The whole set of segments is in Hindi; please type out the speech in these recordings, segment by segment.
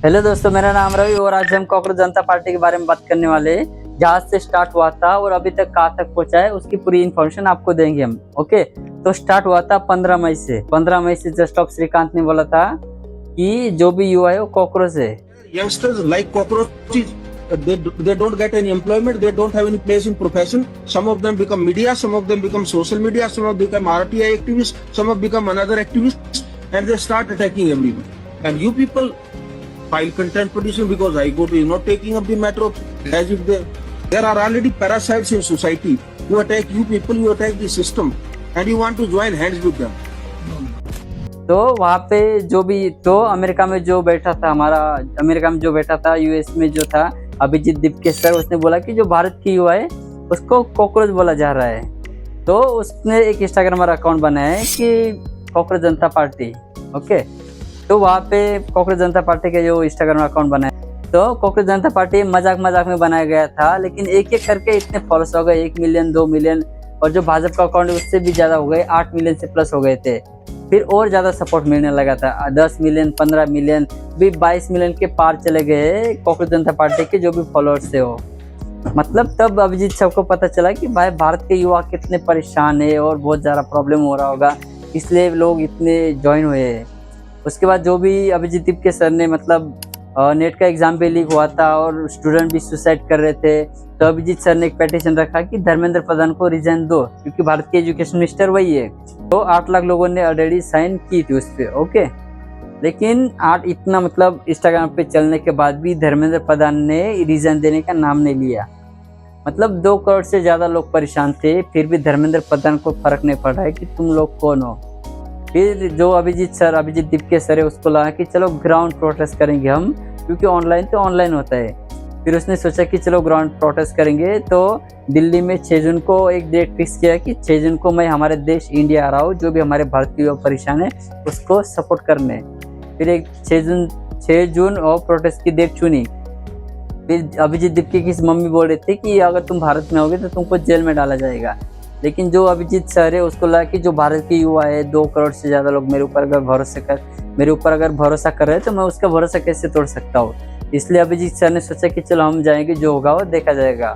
हेलो दोस्तों, मेरा नाम रवि और आज हम कॉकरोच जनता पार्टी के बारे में बात करने वाले हैं। जहाँ से स्टार्ट हुआ था और अभी तक कहाँ तक पहुंचा है उसकी पूरी इन्फॉर्मेशन आपको देंगे हम। ओके, तो स्टार्ट हुआ था 15 मई से। 15 मई से जस्ट ऑफ श्रीकांत ने बोला था कि जो भी युवा है वो कॉकरोच है। Youngsters like cockroaches. They don't get any employment. They don't have any place in profession. Some of them become media. Some of them become social media. Some of them become RTI activists. Some have become another activists, and they start attacking everyone. And you people file contempt petition because I go to you not taking up the matter of as if there are already parasites in society who attack you people. You attack the system, and you want to join hands with them. तो वहाँ पे जो भी तो अमेरिका में जो बैठा था यूएस में जो था अभिजीत दीपके सर, उसने बोला कि जो भारत की युवा है उसको कॉकरोच बोला जा रहा है। तो उसने एक इंस्टाग्राम अकाउंट बनाया है कि कॉकरोच जनता पार्टी। ओके, तो वहाँ पे कॉकरोच जनता पार्टी के जो इंस्टाग्राम अकाउंट बनाया, तो कॉकरोच जनता पार्टी मजाक में बनाया गया था, लेकिन एक एक करके इतने फॉलोअर्स हो गए, 1 मिलियन 2 मिलियन, और जो भाजपा का अकाउंट है उससे भी ज्यादा हो गए, 8 मिलियन से प्लस हो गए थे। फिर और ज्यादा सपोर्ट मिलने लगा था, 10 मिलियन 15 मिलियन भी 22 मिलियन के पार चले गए कॉकरोच जनता पार्टी के जो भी फॉलोअर्स थे वो। मतलब तब अभिजीत सबको पता चला कि भाई भारत के युवा कितने परेशान है और बहुत ज़्यादा प्रॉब्लम हो रहा होगा, इसलिए लोग इतने ज्वाइन हुए हैं। उसके बाद जो भी अभिजीत दीपके सर ने नेट का एग्जाम भी लीक हुआ था और स्टूडेंट भी सुसाइड कर रहे थे, तो अभिजीत सर ने एक पेटिशन रखा कि धर्मेंद्र प्रधान को रिजाइन दो, क्योंकि भारत के एजुकेशन मिनिस्टर वही है। तो 8 लाख लोगों ने ऑलरेडी साइन की थी उस पर। ओके, लेकिन इतना इंस्टाग्राम पे चलने के बाद भी धर्मेंद्र प्रधान ने रिजाइन देने का नाम नहीं लिया। 2 करोड़ से ज्यादा लोग परेशान थे, फिर भी धर्मेंद्र प्रधान को फर्क नहीं पड़ रहा है कि तुम लोग कौन हो। फिर जो अभिजीत दीपके सर है उसको लगा कि चलो ग्राउंड प्रोटेस्ट करेंगे हम, क्योंकि ऑनलाइन होता है। फिर उसने सोचा कि चलो ग्राउंड प्रोटेस्ट करेंगे, तो दिल्ली में 6 जून को एक डेट फिक्स किया कि 6 जून को मैं हमारे देश इंडिया आ रहा हूँ, जो भी हमारे भारत के युवा परेशान है उसको सपोर्ट करने। फिर एक 6 जून और प्रोटेस्ट की डेट चुनी। फिर अभिजीत दीपके की मम्मी बोल रही थी कि अगर तुम भारत में होगे तो तुमको जेल में डाला जाएगा, लेकिन जो अभिजीत सर है उसको लगा कि जो भारत के युवा है 2 करोड़ से ज्यादा लोग मेरे ऊपर अगर भरोसा कर रहे हैं तो मैं उसका भरोसा कैसे तोड़ सकता हूँ। इसलिए अभिजीत सर ने सोचा कि चलो हम जाएंगे, जो होगा वो देखा जाएगा।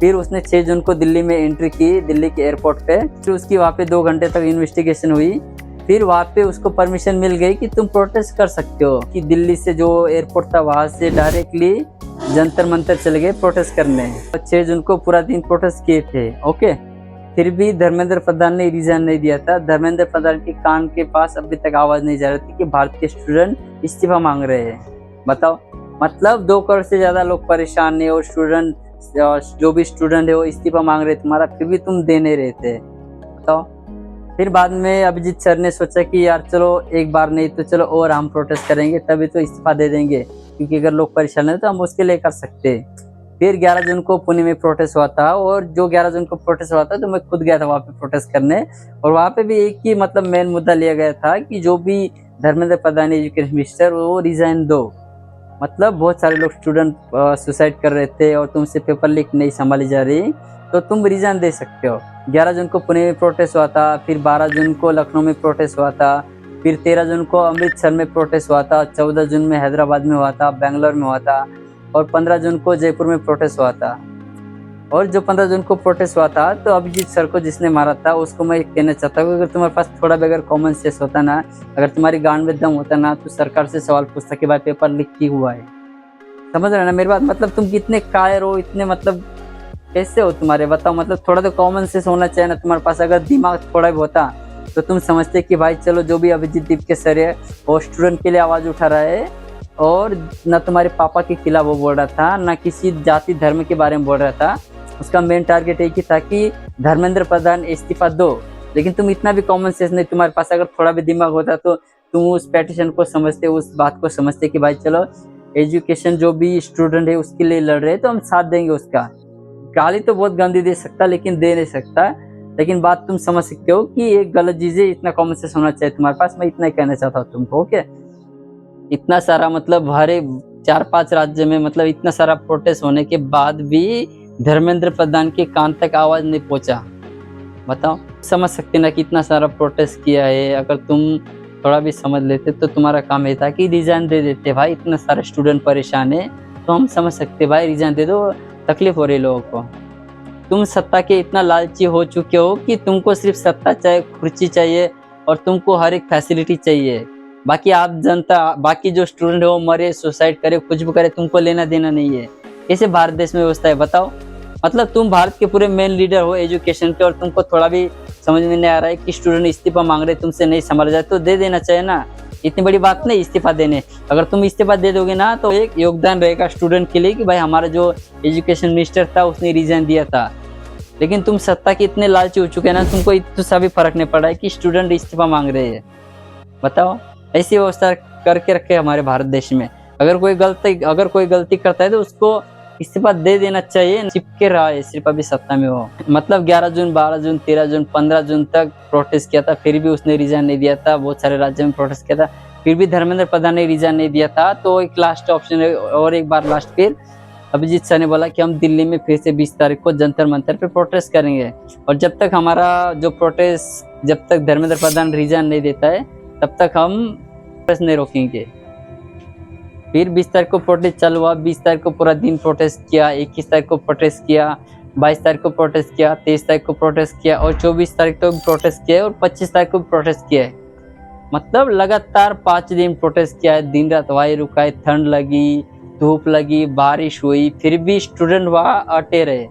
फिर उसने 6 जून को दिल्ली में एंट्री की, दिल्ली के एयरपोर्ट पे। फिर उसकी वहाँ पे 2 घंटे तक इन्वेस्टिगेशन हुई। फिर वहाँ पे उसको परमिशन मिल गई कि तुम प्रोटेस्ट कर सकते हो, कि दिल्ली से जो एयरपोर्ट था वहाँ से डायरेक्टली जंतर मंतर चले गए प्रोटेस्ट करने। 6 जून को पूरा दिन प्रोटेस्ट किए थे। ओके, फिर भी धर्मेंद्र प्रधान ने रिजाइन नहीं दिया था। धर्मेंद्र प्रधान के कान के पास अभी तक आवाज नहीं जा रही थी कि भारत के स्टूडेंट इस्तीफा मांग रहे हैं। बताओ, 2 करोड़ से ज्यादा लोग परेशान है और जो भी स्टूडेंट है वो इस्तीफा मांग रहे तुम्हारा, फिर भी तुम दे नहीं रहे थे। बताओ। फिर बाद में अभिजीत सर ने सोचा कि यार चलो एक बार नहीं तो चलो और हम प्रोटेस्ट करेंगे, तभी तो इस्तीफा दे देंगे, क्योंकि अगर लोग परेशान है तो हम उसके लिए कर सकते हैं। फिर 11 जून को पुणे में प्रोटेस्ट हुआ था, और जो 11 जून को प्रोटेस्ट हुआ था तो मैं खुद गया था वहाँ पे प्रोटेस्ट करने, और वहाँ पे भी एक ही मेन मुद्दा लिया गया था कि जो भी धर्मेंद्र प्रधान एजुकेशन मिनिस्टर वो रिजाइन दो। बहुत सारे लोग स्टूडेंट सुसाइड कर रहे थे और तुमसे पेपर लीक नहीं संभाली जा रही, तो तुम रिजाइन दे सकते हो। 11 जून को पुणे में प्रोटेस्ट हुआ था, फिर 12 जून को लखनऊ में प्रोटेस्ट हुआ था, फिर 13 जून को अमृतसर में प्रोटेस्ट हुआ था, 14 जून में हैदराबाद में हुआ था, बेंगलोर में हुआ था, और 15 जून को जयपुर में प्रोटेस्ट हुआ था। और जो 15 जून को प्रोटेस्ट हुआ था, तो अभिजीत सर को जिसने मारा था उसको मैं कहना चाहता हूँ, अगर तुम्हारे पास थोड़ा भी अगर कॉमन सेंस होता ना, अगर तुम्हारी गांड में दम होता ना, तो सरकार से सवाल पूछता कि भाई पेपर लीक क्यों हुआ है। समझ रहे ना मेरी बात? तुम कितने कायर हो, इतने कैसे हो तुम्हारे, बताओ। थोड़ा तो कॉमन सेंस होना चाहिए ना तुम्हारे पास। अगर दिमाग थोड़ा भी होता तो तुम समझते कि भाई चलो जो भी अभिजीत दीपके सर है वो स्टूडेंट के लिए आवाज उठा रहा है, और न तुम्हारे पापा के खिलाफ वो बोल रहा था, न किसी जाति धर्म के बारे में बोल रहा था। उसका मेन टारगेट एक ही था कि धर्मेंद्र प्रधान इस्तीफा दो। लेकिन तुम इतना भी कॉमन सेंस नहीं तुम्हारे पास। अगर थोड़ा भी दिमाग होता तो तुम उस पेटिशन को समझते, उस बात को समझते कि भाई चलो एजुकेशन जो भी स्टूडेंट है उसके लिए लड़ रहे हैं तो हम साथ देंगे उसका। गाली तो बहुत गंदी दे सकता, लेकिन दे नहीं सकता। लेकिन बात तुम समझ सकते हो कि एक गलत चीज है, इतना कॉमन सेंस होना चाहिए तुम्हारे पास। मैं इतना ही कहना चाहता हूँ तुमको। ओके, इतना सारा हरे 4-5 राज्य में इतना सारा प्रोटेस्ट होने के बाद भी धर्मेंद्र प्रधान के कान तक आवाज नहीं पहुंचा। बताओ, समझ सकते ना कि इतना सारा प्रोटेस्ट किया है। अगर तुम थोड़ा भी समझ लेते तो तुम्हारा काम ये था कि रिजाइन दे देते। भाई इतना सारे स्टूडेंट परेशान है तो हम समझ सकते भाई, रिजाइन दे दो, तकलीफ हो रही है लोगों को। तुम सत्ता के इतना लालची हो चुके हो कि तुमको सिर्फ सत्ता चाहिए, कुर्सी चाहिए और तुमको हर एक फैसिलिटी चाहिए। बाकी आप जनता, बाकी जो स्टूडेंट है वो मरे, सुसाइड करे, कुछ भी करे, तुमको लेना देना नहीं है। कैसे भारत देश में व्यवस्था है बताओ? मतलब तुम भारत के पूरे मेन लीडर हो एजुकेशन के और तुमको थोड़ा भी समझ में नहीं आ रहा है कि स्टूडेंट इस्तीफा मांग रहे, तुमसे नहीं संभाला जाए तो दे देना चाहिए ना। इतनी बड़ी बात नहीं इस्तीफा देने। अगर तुम इस्तीफा दे दोगे ना तो एक योगदान रहेगा स्टूडेंट के लिए कि भाई हमारा जो एजुकेशन मिनिस्टर था उसने रिजाइन दिया था। लेकिन तुम सत्ता के इतने लालची हो चुके हैं ना, तुमको इतना भी फर्क नहीं पड़ रहा है कि स्टूडेंट इस्तीफा मांग रहे हैं। बताओ, ऐसी व्यवस्था करके रखे हमारे भारत देश में। अगर कोई गलती करता है तो उसको इस्तीफा दे देना चाहिए, चिपके रहा है सिर्फ अभी सत्ता में हो। मतलब 11 जून, 12 जून, 13 जून, 15 जून तक प्रोटेस्ट किया था, फिर भी उसने रिजाइन नहीं दिया था। बहुत सारे राज्यों में प्रोटेस्ट किया था, फिर भी धर्मेंद्र प्रधान ने रिजाइन नहीं दिया था। तो एक लास्ट ऑप्शन है, और एक बार लास्ट फिर अभिजीत शाह ने बोला कि हम दिल्ली में फिर से 20 तारीख को जंतर मंतर पे प्रोटेस्ट करेंगे। और जब तक हमारा जो प्रोटेस्ट, जब तक धर्मेंद्र प्रधान रिजाइन नहीं देता है तब तक हम प्रोटेस्ट नहीं रोकेंगे। फिर 20 तारीख को प्रोटेस्ट चालू हुआ। 20 तारीख को पूरा दिन प्रोटेस्ट किया, 21 तारीख को प्रोटेस्ट किया, 22 तारीख को प्रोटेस्ट किया, 23 तारीख को प्रोटेस्ट किया और 24 तारीख को भी प्रोटेस्ट किया और 25 तारीख को भी प्रोटेस्ट किया है। मतलब लगातार 5 दिन प्रोटेस्ट किया है। दिन रात वायु रुका, ठंड लगी, धूप लगी, बारिश हुई, फिर भी स्टूडेंट वहाँ अटे रहे।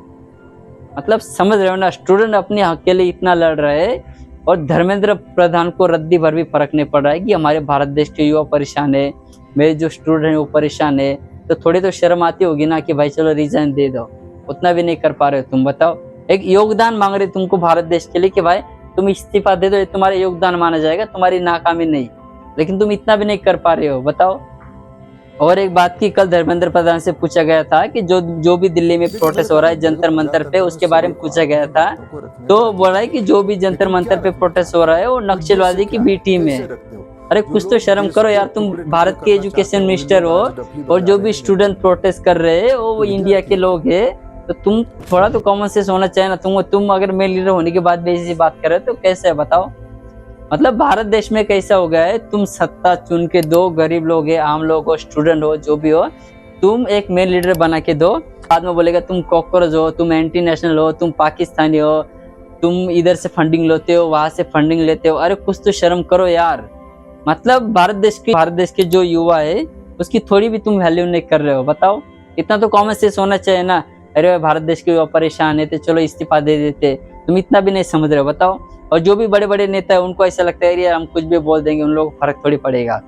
मतलब समझ रहे हो ना, स्टूडेंट अपने हक के लिए इतना लड़ रहे हैं और धर्मेंद्र प्रधान को रद्दी भर भी फर्क नहीं पड़ रहा है कि हमारे भारत देश के युवा परेशान है, मेरे जो स्टूडेंट है वो परेशान है। तो थोड़ी तो शर्म आती होगी ना कि भाई चलो रिजाइन दे दो। उतना भी नहीं कर पा रहे हो तुम। बताओ, एक योगदान मांग रहे तुमको भारत देश के लिए कि भाई तुम इस्तीफा दे दो, ये तुम्हारा योगदान माना जाएगा, तुम्हारी नाकामी नहीं। लेकिन तुम इतना भी नहीं कर पा रहे हो। बताओ। और एक बात की, कल धर्मेंद्र प्रधान से पूछा गया था कि जो भी दिल्ली में प्रोटेस्ट हो रहा है जंतर मंतर पे, उसके बारे में पूछा गया था तो बोला है कि जो भी जंतर मंतर पे प्रोटेस्ट हो रहा है वो नक्सलवादी की बी टीम है। अरे कुछ तो शर्म करो यार, तुम भारत के एजुकेशन मिनिस्टर हो और जो भी स्टूडेंट प्रोटेस्ट कर रहे हैं वो इंडिया के लोग हैं, तो तुम थोड़ा तो कॉमन सेंस होना चाहिए ना। तुम अगर मेन लीडर होने के बाद भी ऐसी बात कर रहे हो तो कैसे है बताओ? मतलब भारत देश में कैसा हो गया है, तुम सत्ता चुन के दो, गरीब लोग है, आम लोग हो, स्टूडेंट हो, जो भी हो, तुम एक मेन लीडर बना के दो। बाद में बोलेगा तुम कॉकरोच हो, तुम एंटी नेशनल हो, तुम पाकिस्तानी हो, तुम इधर से फंडिंग लेते हो, वहां से फंडिंग लेते हो। अरे कुछ तो शर्म करो यार। मतलब भारत देश के जो युवा है उसकी थोड़ी भी तुम वैल्यू नहीं कर रहे हो। बताओ, इतना तो कॉमन सेंस होना चाहिए ना। अरे भारत देश के युवा परेशान है तो चलो इस्तीफा दे देते, तुम इतना भी नहीं समझ रहे हो। बताओ। और जो भी बड़े बड़े नेता है उनको ऐसा लगता है यार हम कुछ भी बोल देंगे, उन लोगों को फर्क थोड़ी पड़ेगा।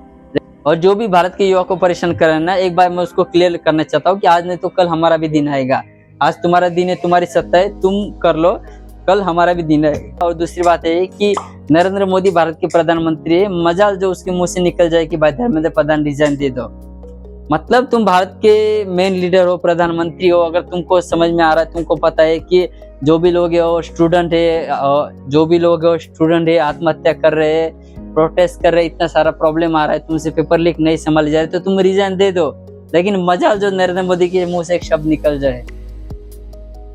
और जो भी भारत के युवा को परेशान कर रहा है ना, एक बार मैं उसको क्लियर करना चाहता हूँ कि आज नहीं तो कल हमारा भी दिन आएगा। आज तुम्हारा दिन है, तुम्हारी सत्ता है, तुम कर लो, कल हमारा भी दिन है। और दूसरी बात है कि नरेंद्र मोदी भारत के प्रधानमंत्री है, मजाल जो उसके मुंह से निकल जाए कि भाई धर्मेंद्र प्रधान रिजाइन दे दो। मतलब तुम भारत के मेन लीडर हो, प्रधानमंत्री हो, अगर तुमको समझ में आ रहा है, तुमको पता है कि जो भी लोग है वो स्टूडेंट है, आत्महत्या कर रहे हैं, प्रोटेस्ट कर रहे हैं, इतना सारा प्रॉब्लम आ रहा है, तुमसे पेपर लीक नहीं संभाल जा रहे तो तुम रिजाइन दे दो। लेकिन मजाल जो नरेंद्र मोदी के मुंह से एक शब्द निकल जाए,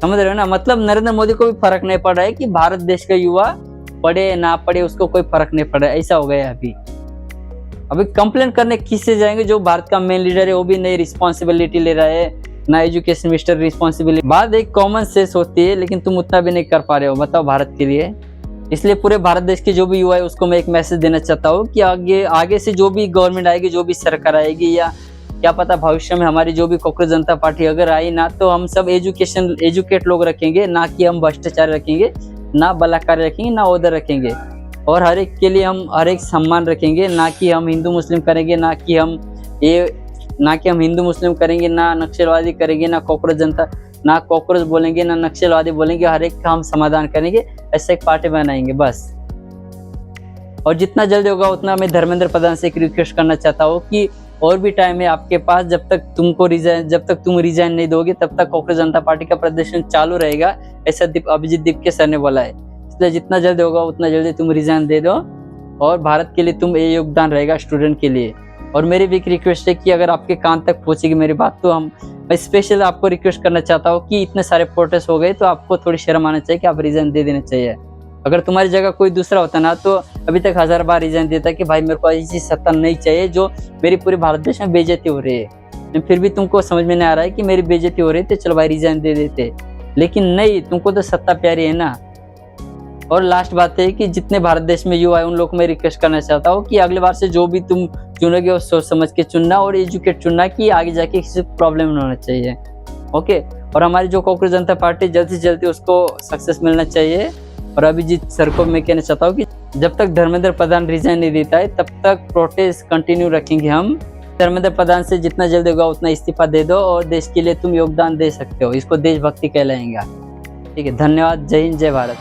समझ रहे हो ना। मतलब नरेंद्र मोदी को भी फर्क नहीं पड़ रहा है कि भारत देश का युवा पढ़े ना पढ़े, उसको कोई फर्क नहीं पड़ रहा है। ऐसा हो गया है। अभी कंप्लेंट करने किससे जाएंगे? जो भारत का मेन लीडर है वो भी नई रिस्पॉन्सिबिलिटी ले रहा है, ना एजुकेशन मिनिस्टर रिस्पॉन्सिबिलिटी। बात एक कॉमन सेंस होती है, लेकिन तुम उतना भी नहीं कर पा रहे हो। बताओ भारत के लिए। इसलिए पूरे भारत देश के जो भी युवा है उसको मैं एक मैसेज देना चाहता हूँ कि आगे से जो भी गवर्नमेंट आएगी, जो भी सरकार आएगी, या क्या पता भविष्य में हमारी जो भी कॉकरोच जनता पार्टी अगर आई ना, तो हम सब एजुकेट लोग रखेंगे, ना कि हम भ्रष्टाचार रखेंगे, ना बलात्कार रखेंगे, ना उधर रखेंगे। और हर एक के लिए हम हर एक सम्मान रखेंगे, ना कि हम हिंदू मुस्लिम करेंगे, ना कि हम हिंदू मुस्लिम करेंगे, ना नक्सलवादी करेंगे, ना कॉकरोच बोलेंगे, ना नक्सलवादी बोलेंगे। हर एक का हम समाधान करेंगे, ऐसे एक पार्टी बनाएंगे बस। और जितना जल्दी होगा उतना मैं धर्मेंद्र प्रधान से एक रिक्वेस्ट करना चाहता हूँ कि और भी टाइम है आपके पास। जब तक तुम रिजाइन नहीं दोगे तब तक कॉकरोच जनता पार्टी का प्रदर्शन चालू रहेगा, ऐसा अभिजीत दीपके सर ने बोला है। इसलिए जितना जल्दी होगा उतना जल्दी तुम रिजाइन दे दो और भारत के लिए तुम ये योगदान रहेगा स्टूडेंट के लिए। और मेरी भी एक रिक्वेस्ट है कि अगर आपके कान तक पहुंचेगी मेरी बात, तो मैं स्पेशल आपको रिक्वेस्ट करना चाहता हूँ कि इतने सारे प्रोटेस्ट हो गए तो आपको थोड़ी शर्म आना चाहिए कि आप रिजाइन दे देना चाहिए। अगर तुम्हारी जगह कोई दूसरा होता ना तो अभी तक 1000 बार रीजन देता कि भाई मेरे को ऐसी सत्ता नहीं चाहिए जो मेरी पूरे भारत देश में बेइज्जती हो रही है। लेकिन फिर भी तुमको समझ में नहीं आ रहा है कि मेरी बेइज्जती हो रही थी, चलो भाई रीजन दे देते। लेकिन नहीं, तुमको तो सत्ता प्यारी है ना। और लास्ट बात है कि जितने भारत देश में युवा है उन लोगों को मैं रिक्वेस्ट करना चाहता हूँ कि अगले बार से जो भी तुम चुनोगे वो सोच समझ के चुनना और एजुकेट चुनना कि आगे जाके किसी को प्रॉब्लम नहीं होना चाहिए। ओके, और हमारी जो कॉकरोच जनता पार्टी जल्दी से जल्दी उसको सक्सेस मिलना चाहिए। और अभिजीत सर को मैं कहना चाहता हूँ कि जब तक धर्मेंद्र प्रधान रिजाइन नहीं देता है तब तक प्रोटेस्ट कंटिन्यू रखेंगे हम। धर्मेंद्र प्रधान से जितना जल्दी होगा उतना इस्तीफा दे दो और देश के लिए तुम योगदान दे सकते हो, इसको देशभक्ति कहलाएगा। ठीक है, धन्यवाद। जय हिंद, जय भारत।